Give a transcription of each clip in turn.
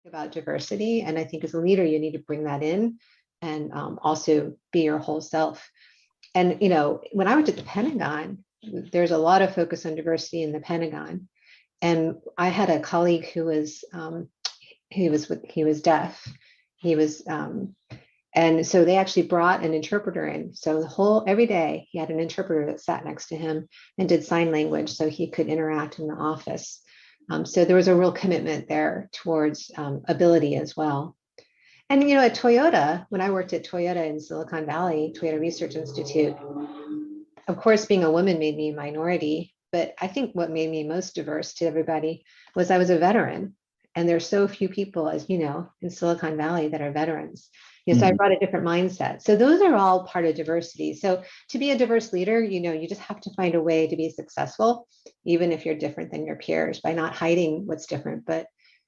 about diversity. And I think as a leader, you need to bring that in and also be your whole self. And, you know, when I went to the Pentagon, there's a lot of focus on diversity in the Pentagon. And I had a colleague who was, he was deaf. He was, and so they actually brought an interpreter in. So every day he had an interpreter that sat next to him and did sign language so he could interact in the office. So there was a real commitment there towards ability as well. And, you know, at Toyota, when I worked at Toyota in Silicon Valley, Toyota Research Institute, of course, being a woman made me a minority, but I think what made me most diverse to everybody was I was a veteran. And there's so few people, as you know, in Silicon Valley that are veterans. You know, so I brought a different mindset. So those are all part of diversity. So to be a diverse leader, you know, you just have to find a way to be successful, even if you're different than your peers, by not hiding what's different, but,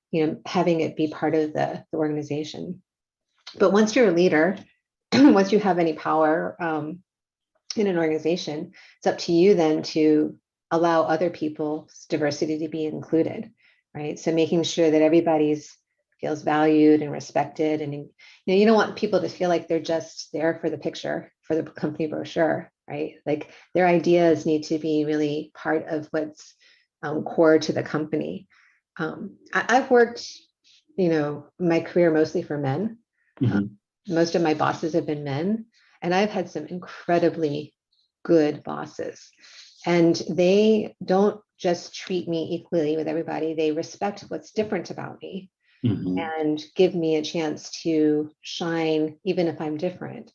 you know, having it be part of the organization. But once you're a leader, once you have any power in an organization, it's up to you then to allow other people's diversity to be included, right? So making sure that everybody's feels valued and respected. And, you know, you don't want people to feel like they're just there for the picture, for the company brochure, right? Like their ideas need to be really part of what's core to the company. I've worked, you know, my career mostly for men. Most of my bosses have been men, and I've had some incredibly good bosses. And they don't just treat me equally with everybody. They respect what's different about me. And give me a chance to shine, even if I'm different.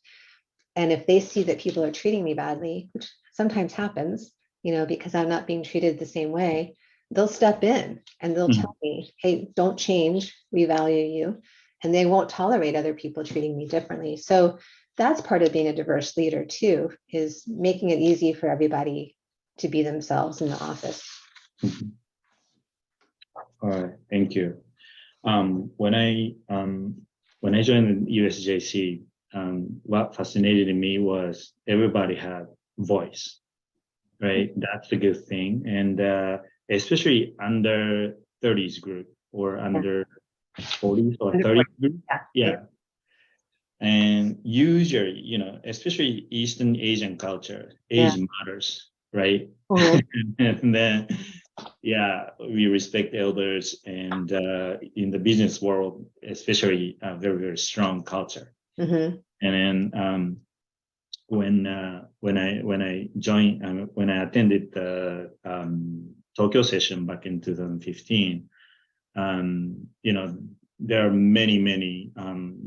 And if they see that people are treating me badly, which sometimes happens, you know, because I'm not being treated the same way, they'll step in and they'll tell me, hey, don't change, we value you. And they won't tolerate other people treating me differently. So that's part of being a diverse leader too, is making it easy for everybody to be themselves in the office. All right, thank you. When I joined USJC, what fascinated me was everybody had voice, right? That's a good thing, and especially under 30s group or under 40s or 30s group, yeah. And usually, you know, especially Eastern Asian culture, age matters, right? And then, yeah, we respect elders, and in the business world, especially a very, very strong culture. And then when I joined, when I attended the Tokyo session back in 2015, you know, there are many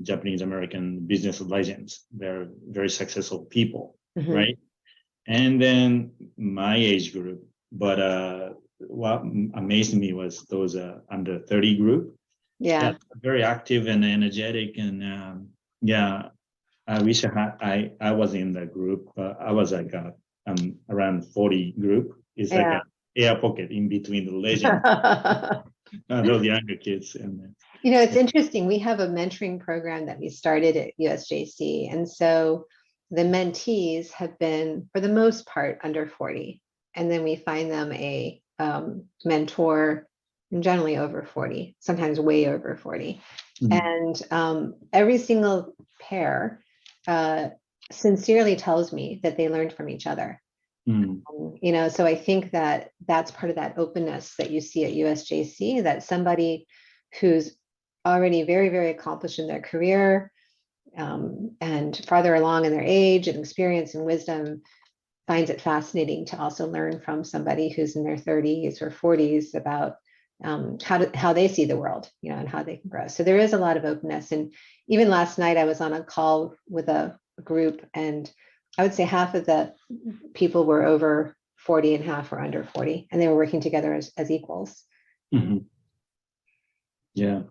Japanese American business legends. They're very successful people, right? And then my age group, but what amazed me was those under 30 group. Very active and energetic, and I wish I was in the group. I was like around 40 group. It's like an air pocket in between the legends. Those younger kids. And you know, it's interesting. We have a mentoring program that we started at USJC, and so the mentees have been, for the most part, under 40, and then we find them a mentor, and generally over 40, sometimes way over 40. And every single pair sincerely tells me that they learned from each other. You know, so I think that that's part of that openness that you see at USJC, that somebody who's already very, very accomplished in their career and farther along in their age and experience and wisdom finds it fascinating to also learn from somebody who's in their 30s or 40s about how they see the world, you know, and how they can grow. So there is a lot of openness. And even last night I was on a call with a group, and I would say half of the people were over 40 and half were under 40, and they were working together as equals. Yeah.